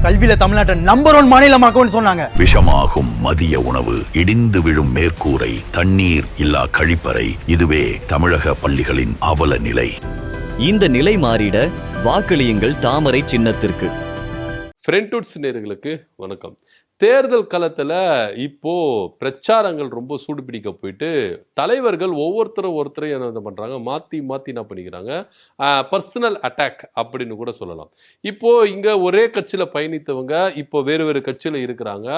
கல்வியில தமிழ்நாட்டை நம்பர் 1 மாநிலமாக்கும்னு சொன்னாங்க. விஷமாகும் மதிய உணவு, இடிந்து விழும் மேற்கூரை, தண்ணீர் இல்லா கழிப்பறை, இதுவே தமிழக பள்ளிகளின் அவல நிலை. இந்த நிலை மாறிட வாக்களியுங்கள் தாமரை சின்னத்திற்கு. ஃப்ரெண்ட்வுட்ஸ் நேயர்களுக்கு வணக்கம். தேர்தல் களத்தில் இப்போ பிரச்சாரங்கள் ரொம்ப சூடுபிடிக்க போயிட்டு தலைவர்கள் ஒருத்தரையும் என்ன பண்ணுறாங்க, மாற்றி என்ன பண்ணிக்கிறாங்க, பர்சனல் அட்டாக் அப்படின்னு கூட சொல்லலாம். இப்போ இங்கே ஒரே கட்சியில் பயணித்தவங்க இப்போ வேறு கட்சியில் இருக்கிறாங்க.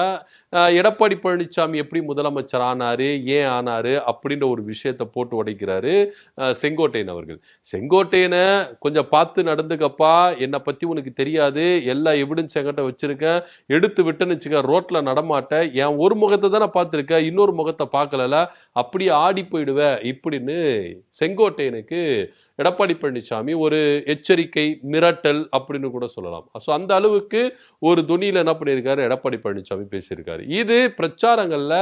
எடப்பாடி பழனிசாமி எப்படி முதலமைச்சர் ஆனார், ஏன் ஆனார் அப்படின்ற ஒரு விஷயத்தை போட்டு உடைக்கிறாரு செங்கோட்டையன் அவர்கள். செங்கோட்டையனை கொஞ்சம் பார்த்து நடந்துக்கப்பா, என்னை பற்றி உனக்கு தெரியாது, எல்லா எவிடன்ஸ் என்கிட்ட வச்சுருக்கேன், எடுத்து விட்டுன்னு வச்சுக்க, ரோட்ல நடமாட்ட, என் ஒரு முகத்தை தானே பார்த்துருக்க, இன்னொரு முகத்தை பார்க்கல, அப்படியே ஆடி போயிடுவ இப்படின்னு செங்கோட்டையனுக்கு எடப்பாடி பழனிசாமி ஒரு எச்சரிக்கை, மிரட்டல் அப்படின்னு கூட சொல்லலாம். ஸோ அந்த அளவுக்கு ஒரு துணியில் என்ன பண்ணியிருக்காரு எடப்பாடி பழனிசாமி பேசியிருக்காரு. இது பிரச்சாரங்கள்ல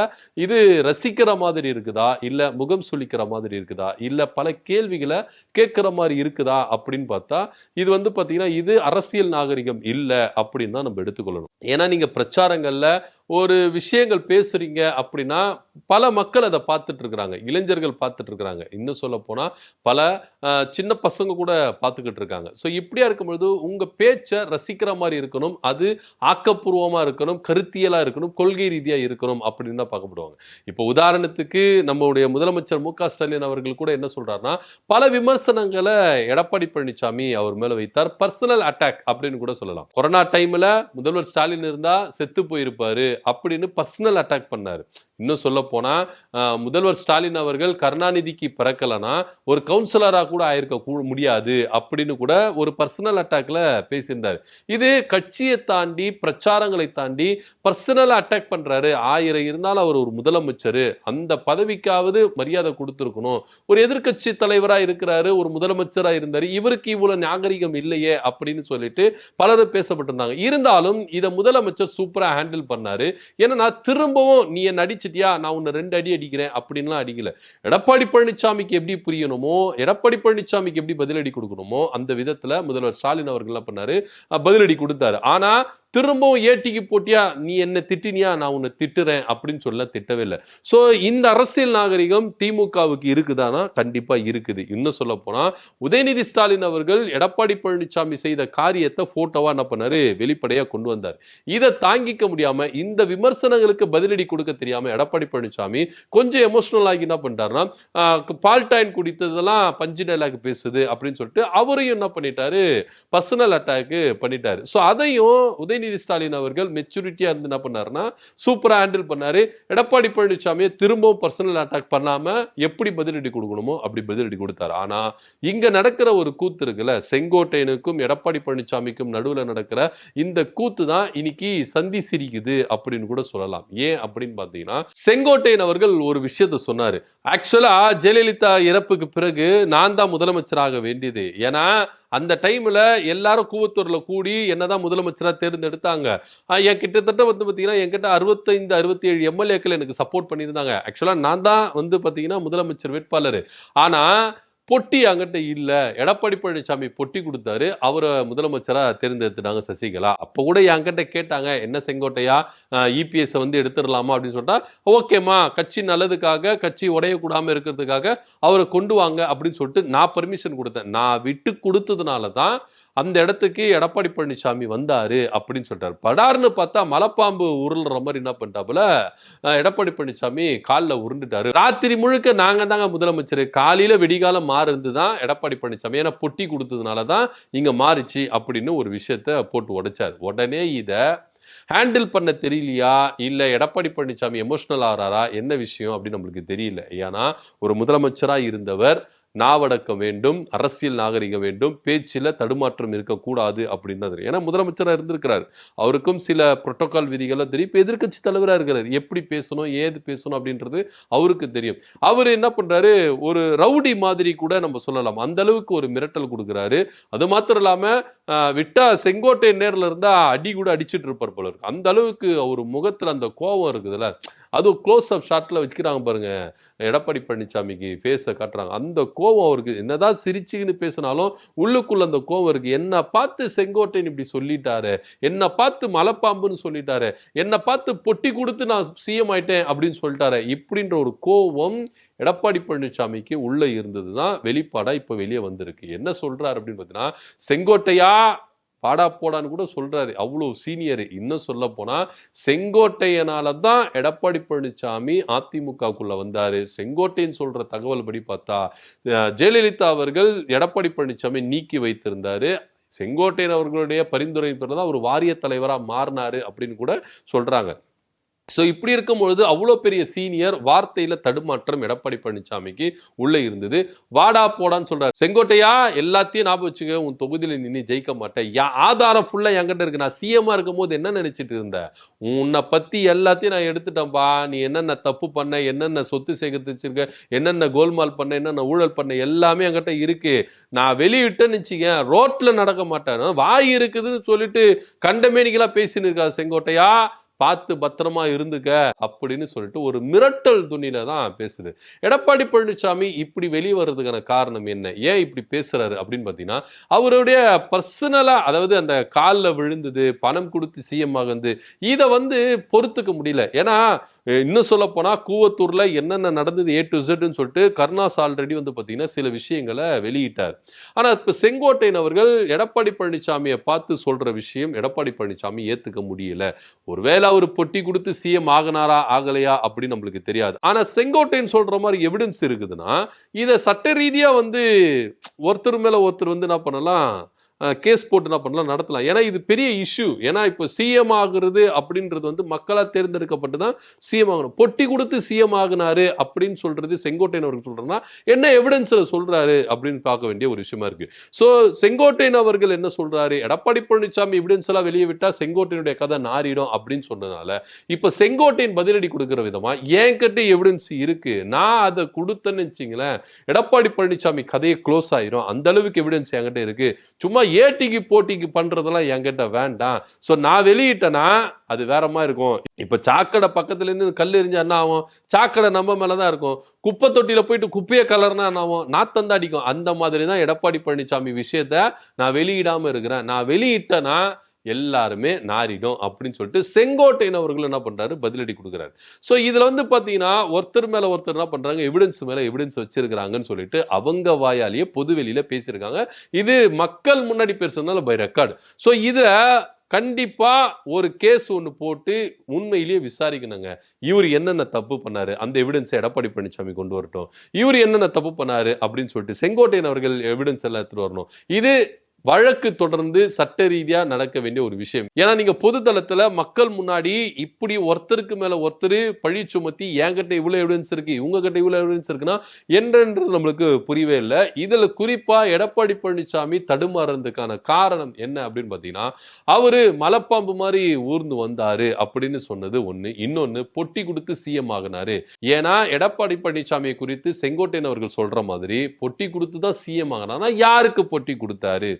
இது ரசிக்கிற மாதிரி இருக்குதா, இல்லை முகம் சுளிக்கிற மாதிரி இருக்குதா, இல்லை பல கேள்விகளை கேட்குற மாதிரி இருக்குதா அப்படின்னு பார்த்தா இது பார்த்தீங்கன்னா இது அரசியல் நாகரிகம் இல்லை அப்படின்னு தான் நம்ம எடுத்துக்கொள்ளணும். ஏன்னா நீங்கள் பிரச்சாரங்கள்ல ஒரு விஷயங்கள் பேசுறீங்க அப்படின்னா பல மக்கள் அதை பார்த்துட்டு இருக்கிறாங்க, இளைஞர்கள் பார்த்துட்டு இருக்கிறாங்க, இன்னும் சொல்ல போனா பல சின்ன பசங்க கூட பார்த்துக்கிட்டு இருக்காங்க. ஸோ இப்படியா இருக்கும்பொழுது உங்க பேச்சை ரசிக்கிற மாதிரி இருக்கணும், அது ஆக்கப்பூர்வமா இருக்கணும், கருத்தியலா இருக்கணும், கொள்கை ரீதியா இருக்கணும் அப்படின்னு தான் பார்க்கப்படுவாங்க. இப்போ உதாரணத்துக்கு நம்முடைய முதலமைச்சர் மு.க. ஸ்டாலின் அவர்கள் கூட என்ன சொல்றாருன்னா, பல விமர்சனங்களை எடப்பாடி பழனிசாமி அவர் மேல வைத்தார், பர்சனல் அட்டாக் அப்படின்னு கூட சொல்லலாம். கொரோனா டைம்ல முதல்வர் ஸ்டாலின் இருந்தா செத்து போயிருப்பாரு அப்படின்னு பர்சனல் அட்டாக் பண்ணாரு. இன்னும் சொல்ல போனா முதல்வர் ஸ்டாலின் அவர்கள் கருணாநிதிக்கு பிறக்கலனா ஒரு கவுன்சிலரா கூட ஆயிருக்க முடியாது அப்படின்னு கூட ஒரு பர்சனல் அட்டாக்ல பேசியிருந்தாரு. இது கட்சியை தாண்டி பிரச்சாரங்களை தாண்டி பர்சனல் அட்டாக் பண்றாரு. 1000 இருந்தாலும் அவர் ஒரு முதலமைச்சர், அந்த பதவிக்காவது மரியாதை கொடுத்துருக்கணும், ஒரு எதிர்கட்சி தலைவரா இருக்கிறாரு, ஒரு முதலமைச்சரா இருந்தாரு, இவருக்கு இவ்வளவு நாகரிகம் இல்லையே அப்படின்னு சொல்லிட்டு பலரும் பேசப்பட்டிருந்தாங்க. இருந்தாலும் இதை முதலமைச்சர் சூப்பரா ஹேண்டில் பண்ணாரு. ஏன்னா திரும்பவும் நீ என்ன அடிச்சிட்டியா, நான் உன்னை 2 அடி அடிக்கிறேன் அப்படின்லாம் அடிக்கல. எடப்பாடி பழனிசாமிக்கு எப்படி புரியணுமோ, எடப்பாடி பழனிசாமிக்கு எப்படி பதிலடி கொடுக்கணுமோ அந்த விதத்துல முதல்வர் ஸ்டாலின் அவர்கள் என்ன பண்ணாரு, பதிலடி கொடுத்தாரு. ஆனா திரும்பவும் ஏட்டிக்கு போட்டியா, நீ என்ன திட்டினியா, நான் உன்னை திட்டுறேன் அப்படின்னு சொல்ல திட்டவே இல்லை. ஸோ இந்த அரசியல் நாகரிகம் திமுகவுக்கு இருக்குதானா? கண்டிப்பா இருக்குது. இன்னும் சொல்ல போனா உதயநிதி ஸ்டாலின் அவர்கள் எடப்பாடி பழனிசாமி செய்த காரியத்தை போட்டோவா என்ன பண்ணாரு, வெளிப்படையா கொண்டு வந்தார். இதை தாங்கிக்க முடியாம, இந்த விமர்சனங்களுக்கு பதிலடி கொடுக்க தெரியாம எடப்பாடி பழனிசாமி கொஞ்சம் எமோஷனல் ஆகி என்ன பண்ணிட்டாருன்னா, பால்டைன் குடித்ததெல்லாம் பஞ்சு டைலாக் பேசுது அப்படின்னு சொல்லிட்டு அவரையும் என்ன பண்ணிட்டாரு, பர்சனல் அட்டாக் பண்ணிட்டாரு. ஸோ அதையும் உதயநிதி ஸ்டாலின் அவர்கள் மெச்சூரிட்டியா இருந்து என்ன பண்ணாருன்னா சூப்பரா ஹேண்டில் பண்ணாரு. எடப்பாடி பழனிசாமியை திரும்பவும் பர்சனல் அட்டாக் பண்ணாம எப்படி பதிலடி கொடுக்கணுமோ அப்படி பதிலடி கொடுத்தாரு. ஆனா இங்க நடக்கிற ஒரு கூத்து இருக்குல்ல, செங்கோட்டையனுக்கும் எடப்பாடி பழனிசாமிக்கும் நடுவுல நடக்கிற இந்த கூத்து தான் இன்னைக்கு சந்தி சிரிக்குது அப்படின்னு கூட சொல்லலாம். ஏன் அப்படின்னு பாத்தீங்கன்னா, செங்கோட்டையன் அவர்கள் ஒரு விஷயத்த சொன்னாரு. ஆக்சுவலா ஜெயலலிதா இறப்புக்கு பிறகு நான் தான் முதலமைச்சராக வேண்டியது. ஏன்னா அந்த டைம்ல எல்லாரும் கூவத்தூர்ல கூடி என்னதான் முதலமைச்சரா தேர்ந்தெடுத்தாங்க. கிட்டத்தட்ட பாத்தீங்கன்னா என்கிட்ட 65-67 எம்எல்ஏக்கள் எனக்கு சப்போர்ட் பண்ணியிருந்தாங்க. ஆக்சுவலா நான் தான் பாத்தீங்கன்னா முதலமைச்சர் வேட்பாளர். ஆனா பொட்டி அங்கிட்ட இல்ல, எடப்பாடி பழனிசாமி பொட்டி கொடுத்தாரு, அவரை முதலமைச்சரா தேர்ந்தெடுத்துட்டாங்க சசிகலா. அப்ப கூட என்கிட்ட கேட்டாங்க, என்ன செங்கோட்டையா இபிஎஸ் எடுத்துடலாமா அப்படின்னு சொல்லிட்டா, ஓகேமா, கட்சி நல்லதுக்காக, கட்சி உடையக்கூடாம இருக்கிறதுக்காக அவரை கொண்டு வாங்க அப்படின்னு சொல்லிட்டு நான் பர்மிஷன் கொடுத்தேன். நான் விட்டு கொடுத்ததுனால தான் அந்த இடத்துக்கு எடப்பாடி பழனிசாமி வந்தாரு அப்படின்னு சொல்லிட்டாரு. படார்னு பார்த்தா மலைப்பாம்பு உருள்ற மாதிரி என்ன பண்ணிட்டாப்புல எடப்பாடி பழனிசாமி காலில் உருண்டுட்டாரு. ராத்திரி முழுக்க நாங்க தாங்க முதலமைச்சர், காலையில வெடிகாலம் மாறுந்துதான் எடப்பாடி பழனிசாமி, ஏன்னா பொட்டி கொடுத்ததுனாலதான் இங்க மாறிச்சு அப்படின்னு ஒரு விஷயத்த போட்டு உடைச்சாரு. உடனே இத ஹேண்டில் பண்ண தெரியலையா, இல்ல எடப்பாடி பழனிசாமி எமோஷனல் ஆறாரா, என்ன விஷயம் அப்படின்னு நம்மளுக்கு தெரியல. ஏன்னா ஒரு முதலமைச்சரா இருந்தவர் நாவடக்கம் வேண்டும், அரசியல் நாகரிகம் வேண்டும், பேச்சில் தடுமாற்றம் இருக்கக்கூடாது அப்படின்னு தான் தெரியும். ஏன்னா முதலமைச்சராக இருந்திருக்கிறார், அவருக்கும் சில புரோட்டோகால் விதிகள்லாம் தெரியும். இப்போ எதிர்கட்சி தலைவராக இருக்கிறார், எப்படி பேசணும் ஏது பேசணும் அப்படின்றது அவருக்கு தெரியும். அவர் என்ன பண்றாரு, ஒரு ரவுடி மாதிரி கூட நம்ம சொல்லலாம், அந்த அளவுக்கு ஒரு மிரட்டல் கொடுக்குறாரு. அது மாத்திரம் இல்லாம விட்டா செங்கோட்டை நேரில் இருந்தா அடி கூட அடிச்சுட்டு இருப்பார் போல இருக்கு. அந்த அளவுக்கு அவர் முகத்துல அந்த கோபம் இருக்குதுல்ல, அதுவும் க்ளோஸ் அப் ஷாட்ல வச்சுக்கிறாங்க பாருங்க, எடப்பாடி பழனிசாமிக்கு ஃபேஸை காட்டுறாங்க. அந்த கோவம் அவருக்கு என்னதான் சிரிச்சுன்னு பேசினாலும் உள்ளுக்குள்ள அந்த கோவம் இருக்கு. என்ன பார்த்து செங்கோட்டையன் இப்படி சொல்லிட்டாரு, என்ன பார்த்து மலைப்பாம்புன்னு சொல்லிட்டாரு, என்ன பார்த்து பொட்டி கொடுத்து நான் சிஎம் ஆயிட்டேன் அப்படின்னு சொல்லிட்டாரு, இப்படின்ற ஒரு கோவம் எடப்பாடி பழனிசாமிக்கு உள்ள இருந்ததுதான் வெளிப்பாடா இப்ப வெளியே வந்திருக்கு. என்ன சொல்றாரு அப்படின்னு பார்த்தீங்கன்னா, செங்கோட்டையா பாடா போடான்னு கூட சொல்றாரு. அவ்வளவு சீனியர். இன்னும் சொல்ல போனா செங்கோட்டையனால தான் எடப்பாடி பழனிசாமி அதிமுகக்குள்ள வந்தாரு. செங்கோட்டையன் சொல்ற தகவல் படி பார்த்தா ஜெயலலிதா அவர்கள் எடப்பாடி பழனிசாமி நீக்கி வைத்திருந்தாரு. செங்கோட்டையன் அவர்களுடைய பரிந்துரை தான் ஒரு வாரிய தலைவரா மாறினாரு அப்படின்னு கூட சொல்றாங்க. ஸோ இப்படி இருக்கும்பொழுது அவ்வளோ பெரிய சீனியர் வார்த்தையில தடுமாற்றம் எடப்பாடி பழனிசாமிக்கு உள்ள இருந்தது. வாடா போடான்னு சொல்றாரு. செங்கோட்டையா எல்லாத்தையும் ஞாபகம் வச்சுக்க, உன் தொகுதியில நின்று ஜெயிக்க மாட்டேன், ஆதாரம் ஃபுல்லா என்கிட்ட இருக்கு. நான் சிஎம்மா இருக்கும் போது என்ன நினைச்சிட்டு இருந்த, உன்னை பத்தி எல்லாத்தையும் நான் எடுத்துட்டேன்பா. நீ என்னென்ன தப்பு பண்ண, என்னென்ன சொத்து சேர்த்து வச்சிருக்க, என்னென்ன கோல்மால் பண்ண, என்னென்ன ஊழல் பண்ண, எல்லாமே என்கிட்ட இருக்கு. நான் வெளியிட்டேன்னு வச்சுக்க ரோட்ல நடக்க மாட்டேன். வாய் இருக்குதுன்னு சொல்லிட்டு கண்டமேனிகளா பேசின்னு இருக்கா செங்கோட்டையா, பார்த்து பத்திரமா இருந்துக்க அப்படின்னு சொல்லிட்டு ஒரு மிரட்டல் துணியில தான் பேசுது. எடப்பாடி பழனிசாமி இப்படி வெளியே வர்றதுக்கான காரணம் என்ன, ஏன் இப்படி பேசுறாரு அப்படின்னு பாத்தீங்கன்னா, அவருடைய பர்சனலா, அதாவது அந்த காலில் விழுந்தது, பணம் கொடுத்து சிஎம் ஆகுது, இதை பொறுத்துக்க முடியல. ஏன்னா இன்னும் சொல்ல போனா கூவத்தூர்ல என்னென்ன நடந்தது A to Z சொல்லிட்டு கருணாஸ் ஆல்ரெடி பாத்தீங்கன்னா சில விஷயங்களை வெளியிட்டார். ஆனா இப்ப செங்கோட்டையன் அவர்கள் எடப்பாடி பழனிசாமியை பார்த்து சொல்ற விஷயம் எடப்பாடி பழனிசாமி ஏத்துக்க முடியல. ஒருவேளை அவர் பொட்டி கொடுத்து சிஎம் ஆகனாரா ஆகலையா அப்படின்னு நம்மளுக்கு தெரியாது. ஆனா செங்கோட்டையன் சொல்ற மாதிரி எவிடன்ஸ் இருக்குதுன்னா இதை சட்ட ரீதியா ஒருத்தர் மேல ஒருத்தர் என்ன பண்ணலாம், கேஸ் போட்டு என்ன பண்ணலாம், நடத்தலாம். ஏன்னா இது பெரிய இஷ்யூ. ஏன்னா இப்போ சிஎம் ஆகுறது அப்படின்றது மக்களா தேர்ந்தெடுக்கப்பட்டு தான் சிஎம் ஆகணும். பொட்டி கொடுத்து சிஎம் ஆகினாரு அப்படின்னு சொல்றது செங்கோட்டையன் அவர்கள் சொல்றா என்ன எவிடன்ஸ்ல சொல்றாரு அப்படின்னு பார்க்க வேண்டிய ஒரு விஷயமா இருக்கு. ஸோ செங்கோட்டையன் அவர்கள் என்ன சொல்றாரு, எடப்பாடி பழனிசாமி எவிடன்ஸ் எல்லாம் வெளியே விட்டா செங்கோட்டையனுடைய கதை நாரிடும் அப்படின்னு சொன்னதுனால இப்ப செங்கோட்டையன் பதிலடி கொடுக்கிற விதமா என்கிட்ட எவிடன்ஸ் இருக்கு, நான் அதை கொடுத்தேன்னு வச்சுங்களேன் எடப்பாடி பழனிசாமி கதையை க்ளோஸ் ஆயிரும், அந்த அளவுக்கு எவிடன்ஸ் என்கிட்ட இருக்கு, சும்மா ஏட்டிக்கு போட்டிக்கு பண்றதெல்லாம் என்கிட்ட வேண்டாம். சோ நான் வெளியிட்டேன்னா அது வேற மாதிரி இருக்கும். இப்ப சாக்கடை பக்கத்துல இருந்து கல் எறிஞ்சா என்ன ஆகும், சாக்கடை நம்ம மேலதான் இருக்கும். குப்பை தொட்டியில போயிட்டு குப்பையை கலர்னா என்ன ஆகும், நாத்தம் தான் அடிக்கும். அந்த மாதிரி தான் எடப்பாடி பழனிசாமி விஷயத்த நான் வெளியிடாம இருக்கிறேன். நான் வெளியிட்டேன்னா எல்லாருமே நாரிடும் அப்படின்னு சொல்லிட்டு செங்கோட்டையன் அவர்கள் என்ன பண்றாரு, பதிலடி கொடுக்குறாரு. சோ இதுல பாத்தீங்கன்னா ஒருத்தர் மேல ஒருத்தர் என்ன பண்றாங்க, எவிடன்ஸ் மேல எவிடன்ஸ் வச்சிருக்காங்கன்னு சொல்லிட்டு அவங்க வாயாலேயே பொதுவெளியில பேசியிருக்காங்க. இது மக்கள் முன்னாடி பேசுறதுனால பை ரெக்கார்டு. சோ இதுல கண்டிப்பா ஒரு கேஸ் ஒன்று போட்டு உண்மையிலேயே விசாரிக்கணுங்க. இவர் என்னென்ன தப்பு பண்ணாரு, அந்த எவிடன்ஸ் எடப்பாடி பழனிசாமி கொண்டு வரட்டும். இவர் என்னென்ன தப்பு பண்ணாரு அப்படின்னு சொல்லிட்டு செங்கோட்டையன் அவர்கள் எவிடன்ஸ் எல்லாம் எடுத்துட்டு வரணும். இது வழக்கு தொடர்ந்து சட்ட ரீதியா நடக்க வேண்டிய ஒரு விஷயம். ஏன்னா நீங்க பொது தளத்துல மக்கள் முன்னாடி இப்படி ஒருத்தருக்கு மேல ஒருத்தர் பழி சுமத்தி என்கிட்ட இவ்வளவு எவிடன்ஸ் இருக்கு, இவங்க கிட்ட இவ்வளவு எவிடன்ஸ் இருக்குன்னா என்னன்றது நம்மளுக்கு புரியவே இல்லை. இதுல குறிப்பா எடப்பாடி பழனிசாமி தடுமாறதுக்கான காரணம் என்ன அப்படின்னு பாத்தீங்கன்னா, அவரு மலைப்பாம்பு மாதிரி ஊர்ந்து வந்தாரு அப்படின்னு சொன்னது ஒண்ணு. இன்னொன்னு பொட்டி கொடுத்து சிஎம் ஆகினாரு. ஏன்னா எடப்பாடி பழனிசாமியை குறித்து செங்கோட்டையன் அவர்கள் சொல்ற மாதிரி பொட்டி கொடுத்து தான் சிஎம் ஆகினா யாருக்கு பொட்டி கொடுத்தாரு,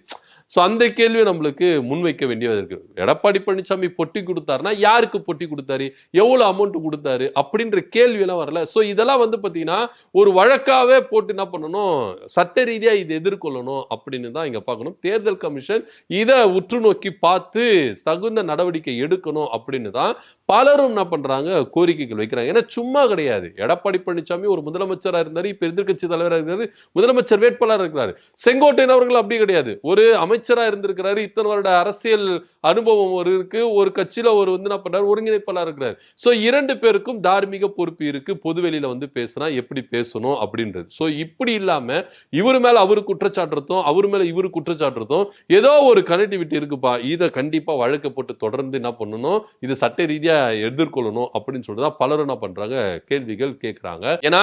சோ அந்த கேள்வியை நம்மளுக்கு முன்வைக்க வேண்டியது இருக்கு. எடப்பாடி பழனிசாமி பொட்டி கொடுத்தாருன்னா யாருக்கு பொட்டி கொடுத்தாரு, எவ்வளவு அமௌண்ட் கொடுத்தாரு அப்படின்ற கேள்வி எல்லாம் வரல. சோ இதெல்லாம் பாத்தீங்கன்னா ஒரு வழக்காவே போட்டு என்ன பண்ணணும், சட்ட ரீதியா இது எதிர்கொள்ளணும் அப்படின்னு தான் இங்க பார்க்கணும். தேர்தல் கமிஷன் இதை உற்று நோக்கி பார்த்து தகுந்த நடவடிக்கை எடுக்கணும் அப்படின்னு தான் பலரும் என்ன பண்றாங்க, கோரிக்கைகள் வைக்கிறாங்க. ஏன்னா சும்மா கிடையாது. எடப்பாடி பழனிசாமி ஒரு முதலமைச்சரா இருந்தாரு, இப்ப எதிர்கட்சி தலைவராக இருந்தாரு, முதலமைச்சர் வேட்பாளராக இருக்கிறாரு. செங்கோட்டையன் அவர்கள் அப்படி கிடையாது, ஒரு அமைச்சரா இருந்திருக்கிறாரு, இத்தனை வருட அரசியல் அனுபவம் இருக்கு, ஒரு கட்சியில ஒரு என்ன பண்றாரு, ஒருங்கிணைப்பாளர் இருக்கிறாரு. சோ இரண்டு பேருக்கும் தார்மீக பொறுப்பு இருக்கு, பொதுவெளியில பேசினா எப்படி பேசணும் அப்படின்றது. சோ இப்படி இல்லாம இவர் மேல அவரு குற்றச்சாட்டுறதும் அவர் மேல இவரு குற்றச்சாட்டுறதும் ஏதோ ஒரு கனெக்டிவிட்டி இருக்குப்பா, இதை கண்டிப்பா வழக்கு போட்டு தொடர்ந்து என்ன பண்ணணும், இது சட்ட ரீதியா எதிர்கொள்ளணும் அப்படின்னு சொல்லிட்டு பலரும் என்ன பண்றாங்க, கேள்விகள் கேட்கிறாங்க. ஏன்னா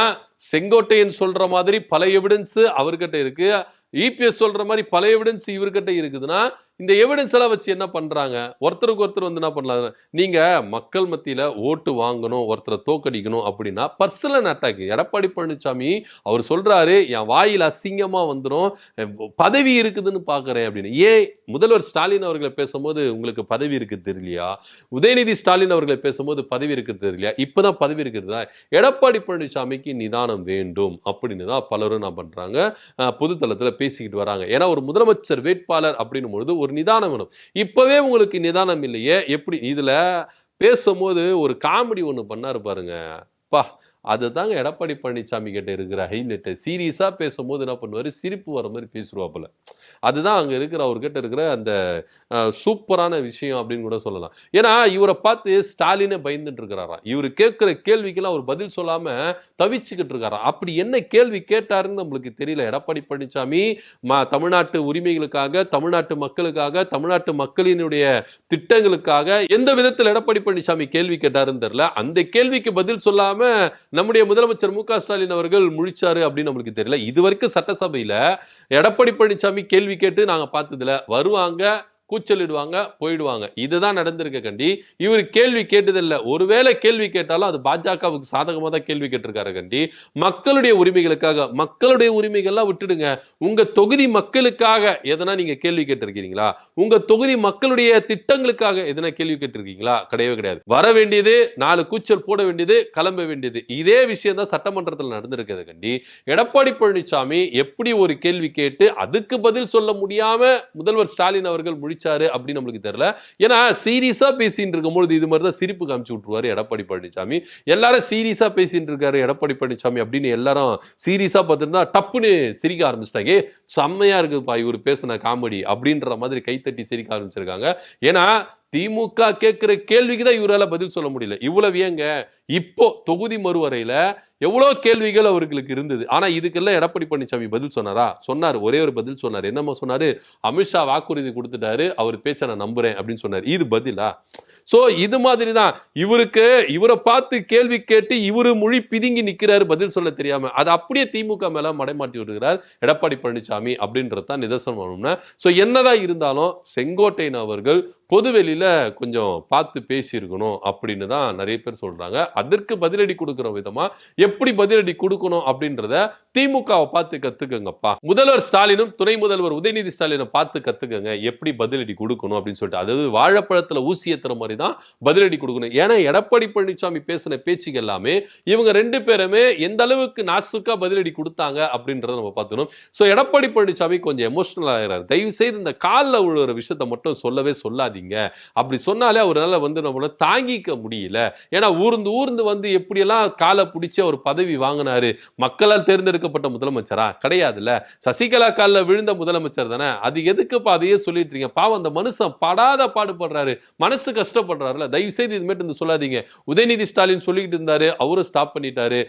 செங்கோட்டையன் சொல்ற மாதிரி பல எவிடன்ஸ் அவர்கிட்ட இருக்கு, இபிஎஸ் சொல்ற மாதிரி பல எவிடன்ஸ் இவர்கிட்ட இருக்குதுன்னா இந்த எவிடன்ஸ் எல்லாம் வச்சு என்ன பண்றாங்க? ஒருத்தருக்கு ஒருத்தர் வந்து என்ன பண்ணலாம், நீங்க மக்கள் மத்தியில ஓட்டு வாங்கணும், ஒருத்தரை தோக்கடிக்கணும் அப்படின்னா பர்சனல் அட்டாக். எடப்பாடி பழனிசாமி அவர் சொல்றாரு, என் வாயில் அசிங்கமா வந்துடும், பதவி இருக்குதுன்னு பாக்குறேன் அப்படின்னு. ஏன் முதல்வர் ஸ்டாலின் அவர்களை பேசும்போது உங்களுக்கு பதவி இருக்கு தெரியலையா? உதயநிதி ஸ்டாலின் அவர்களை பேசும்போது பதவி இருக்கு தெரியலையா? இப்பதான் பதவி இருக்கிறதா? எடப்பாடி பழனிசாமிக்கு நிதானம் வேண்டும் அப்படின்னு தான் பலரும் என்ன பண்றாங்க, பொதுத்தளத்துல பேசிக்கிட்டு வராங்க. ஏன்னா ஒரு முதலமைச்சர் வேட்பாளர் அப்படின்னும் பொழுது ஒரு நிதானம் வேணும். இப்பவே உங்களுக்கு நிதானம் இல்லையே எப்படி? இதுல பேசும்போது ஒரு காமெடி ஒண்ணு பண்ணாரு பாருங்க, பா அதுதாங்க எடப்பாடி பழனிசாமி கிட்ட இருக்கிற ஹைலைட். சீரியஸா பேசும்போது என்ன பண்ணுவாரு, சிரிப்பு வர மாதிரி பேசுவாப்புல. அதுதான் அங்க இருக்கிற அவர்கிட்ட இருக்கிற அந்த சூப்பரான விஷயம் அப்படின்னு கூட சொல்லலாம். ஏன்னா இவரை பார்த்து ஸ்டாலினே பயந்துட்டு இருக்கிறாராம். இவர் கேட்கிற கேள்விக்கெல்லாம் அவர் பதில் சொல்லாம தவிச்சுக்கிட்டு இருக்காராம். அப்படி என்ன கேள்வி கேட்டாருன்னு நம்மளுக்கு தெரியல. எடப்பாடி பழனிசாமி தமிழ்நாட்டு உரிமைகளுக்காக, தமிழ்நாட்டு மக்களுக்காக, தமிழ்நாட்டு மக்களினுடைய திட்டங்களுக்காக எந்த விதத்தில் எடப்பாடி பழனிசாமி கேள்வி கேட்டாருன்னு தெரியல. அந்த கேள்விக்கு பதில் சொல்லாம நம்முடைய முதலமைச்சர் மு.க. ஸ்டாலின் அவர்கள் முழிச்சாரு அப்படின்னு நம்மளுக்கு தெரியல. இதுவரைக்கும் சட்டசபையில எடப்பாடி பழனிசாமி கேள்வி கேட்டு நாங்க பார்த்ததுல வருவாங்க, கூச்சலிடுவாங்க, போயிடுவாங்க. இதுதான் நடந்திருக்க கண்டி. இவர் கேள்வி கேட்டதில்லை. ஒருவேளை கேள்வி கேட்டாலும் அது பாஜகவுக்கு சாதகமா தான் கேள்வி கேட்டிருக்காரு கண்டி. மக்களுடைய உரிமைகளுக்காக, மக்களுடைய உரிமைகள்லாம் விட்டுடுங்க, உங்க தொகுதி மக்களுக்காக எதனா நீங்க கேள்வி கேட்டிருக்கீங்களா? உங்க தொகுதி மக்களுடைய திட்டங்களுக்காக எதனா கேள்வி கேட்டிருக்கீங்களா? கிடையவே கிடையாது. வர வேண்டியது, 4 கூச்சல் போட வேண்டியது, கிளம்ப வேண்டியது. இதே விஷயம் தான் சட்டமன்றத்தில் நடந்திருக்கிறது கண்டி. எடப்பாடி பழனிசாமி எப்படி ஒரு கேள்வி கேட்டு அதுக்கு பதில் சொல்ல முடியாம முதல்வர் ஸ்டாலின் அவர்கள் முடிச்சாரு அப்படின்னு நம்மளுக்கு தெரியல. ஏன்னா சீரியஸா பேசிட்டு இருக்கும்போது இது மாதிரி தான் சிரிப்பு காமிச்சு விட்டுருவாரு எடப்பாடி பழனிசாமி. எல்லாரும் சீரியஸா பேசிட்டு இருக்காரு எடப்பாடி பழனிசாமி அப்படின்னு எல்லாரும் சீரியஸா பார்த்துருந்தா டப்புன்னு சிரிக்க ஆரம்பிச்சிட்டாங்க. செம்மையா இருக்குதுப்பா இவர் பேசின காமெடி அப்படின்ற மாதிரி கைத்தட்டி சிரிக்க ஆரம்பிச்சிருக்காங்க. ஏன்னா திமுக கேட்கிற கேள்விக்கு தான் இவரால பதில் சொல்ல முடியல. இவ்வளவு ஏங்க இப்போ தொகுதி மறுவரையில எவ்வளவு கேள்விகள் அவர்களுக்கு இருந்தது. ஆனா இதுக்கெல்லாம் எடப்பாடி பழனிசாமி பதில் சொன்னாரா? சொன்னாரு. ஒரே ஒரு பதில் சொன்னாரு. என்னமா சொன்னாரு? அமித்ஷா வாக்குறுதி கொடுத்துட்டாரு, அவர் பேச்ச நான் நம்புறேன் அப்படின்னு சொன்னாரு. இது பதிலா? சோ இது மாதிரி தான் இவரை பார்த்து கேள்வி கேட்டு இவரு மொழி பிதுங்கி நிக்கிறாரு பதில் சொல்ல தெரியாம. அது அப்படியே திமுக மேல மடைமாட்டி விடுகிறார் எடப்பாடி பழனிசாமி அப்படின்றது தான் நிதர்சனம். சோ என்னதான் இருந்தாலும் செங்கோட்டையன் அவர்கள் பொதுவெளியில கொஞ்சம் பார்த்து பேசியிருக்கணும் அப்படின்னு தான் நிறைய பேர் சொல்றாங்க. அதற்கு பதிலடி கொடுக்கிற விதமா எப்படி பதிலடி கொடுக்கணும் அப்படின்றத திமுகவை பார்த்து கத்துக்கங்கப்பா. முதல்வர் ஸ்டாலினும் துணை முதல்வர் உதயநிதி ஸ்டாலினை பார்த்து கத்துக்கங்க எப்படி பதிலடி கொடுக்கணும் அப்படின்னு சொல்லிட்டு. அதாவது வாழைப்பழத்துல ஊசி ஏத்துற மாதிரி தான் பதிலடி கொடுக்கணும். ஏன்னா எடப்பாடி பழனிசாமி பேசின பேச்சுக்கு எல்லாமே இவங்க 2 பேருமே எந்த அளவுக்கு நாசுக்கா பதிலடி கொடுத்தாங்க அப்படின்றத நம்ம பார்த்துக்கணும். சோ எடப்பாடி பழனிசாமி கொஞ்சம் எமோஷனல் ஆகிறாரு. தயவு செய்து இந்த காலில் விழுற விஷயத்த மட்டும் சொல்லவே சொல்லாதீங்க. அப்படி சொன்னாலே அவரால் வந்து நம்மள தாங்கிக்க முடியல. ஏன்னா ஊர்ந்து வந்து எப்படியெல்லாம் காலை பிடிச்சி அவர் பதவி வாங்கினாரு. மக்களால் தேர்ந்தெடுக்கப்பட்ட முதலமைச்சரா? கிடையாதுல்ல. சசிகலா காலில் விழுந்த முதலமைச்சர் தானே. அது எதுக்குப்பா அதையே சொல்லிட்டு இருக்கீங்க? பாவம் அந்த மனுஷன் படாத பாடுபடுறாரு, மனசு கஷ்டப்படுறாருல. தயவு செய்து இது மட்டும் சொல்லாதீங்க. உதயநிதி ஸ்டாலின் சொல்லிட்டு இருந்தாரு, அவரும் ஸ்டாப் பண்ணிட்டாரு.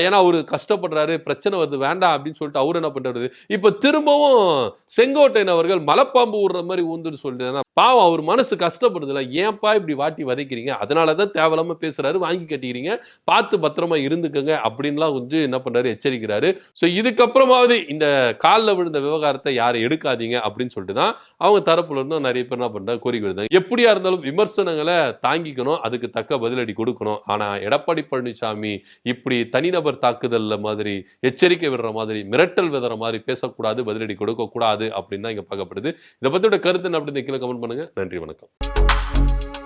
ஏன்னா அவரு கஷ்டப்படுறாரு, பிரச்சனை வருது, வேண்டாம் அப்படின்னு சொல்லிட்டு அவரு என்ன பண்றாரு? இப்ப திரும்பவும் செங்கோட்டையன் அவர்கள் மலைப்பாம்பு ஊடுற மாதிரி ஊந்துன்னு சொல்லிட்டு பாவம் அவர் மனசு கஷ்டப்படுதுல. ஏன்பா இப்படி வாட்டி வதைக்கிறீங்க? அதனாலதான் தேவையில்லாம பேசுறாரு, வாங்கி கட்டிக்கிறீங்க, பார்த்து பத்திரமா இருந்துக்கங்க அப்படின்லாம் கொஞ்சம் என்ன பண்றாரு, எச்சரிக்கிறாரு. சோ இதுக்கப்புறமாவது இந்த காலில் விழுந்த விவகாரத்தை யாரை எடுக்காதீங்க அப்படின்னு சொல்லிட்டு தான் அவங்க தரப்புல இருந்தும் நிறைய பேர் என்ன பண்றாங்க, கோரிக்கை விடுறாங்க. எப்படியா இருந்தாலும் விமர்சனங்களை தாங்கிக்கணும், அதுக்கு தக்க பதிலடி கொடுக்கணும். ஆனா எடப்பாடி பழனிசாமி இப்படி தனிநபர் தாக்குதல் மாதிரி, எச்சரிக்கை விடுற மாதிரி, மிரட்டல் விடுற மாதிரி பேசக்கூடாது, பதிலடி கொடுக்க கூடாது அப்படின்னு தான் இங்க பார்க்கப்படுது. இதை பத்தியோட கருத்து அப்படின்னு கீழே கமெண்ட் பண்ணுங்க. நன்றி, வணக்கம்.